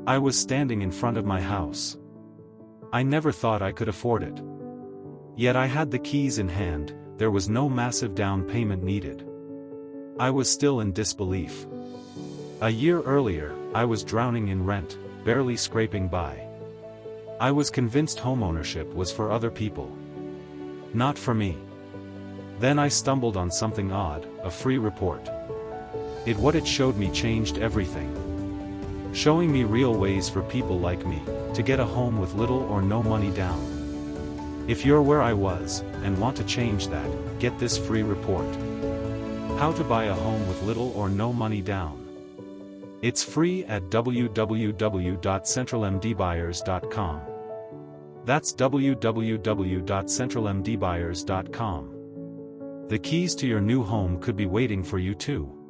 I was standing in front of my house. I never thought I could afford it. Yet I had the keys in hand, there was no massive down payment needed. I was still in disbelief. A year earlier, I was drowning in rent, barely scraping by. I was convinced homeownership was for other people. Not for me. Then I stumbled on something odd, a free report. What it showed me changed everything. Showing me real ways for people like me, to get a home with little or no money down. If you're where I was, and want to change that, get this free report. How to buy a home with little or no money down. It's free at www.centralmdbuyers.com. That's www.centralmdbuyers.com. The keys to your new home could be waiting for you too.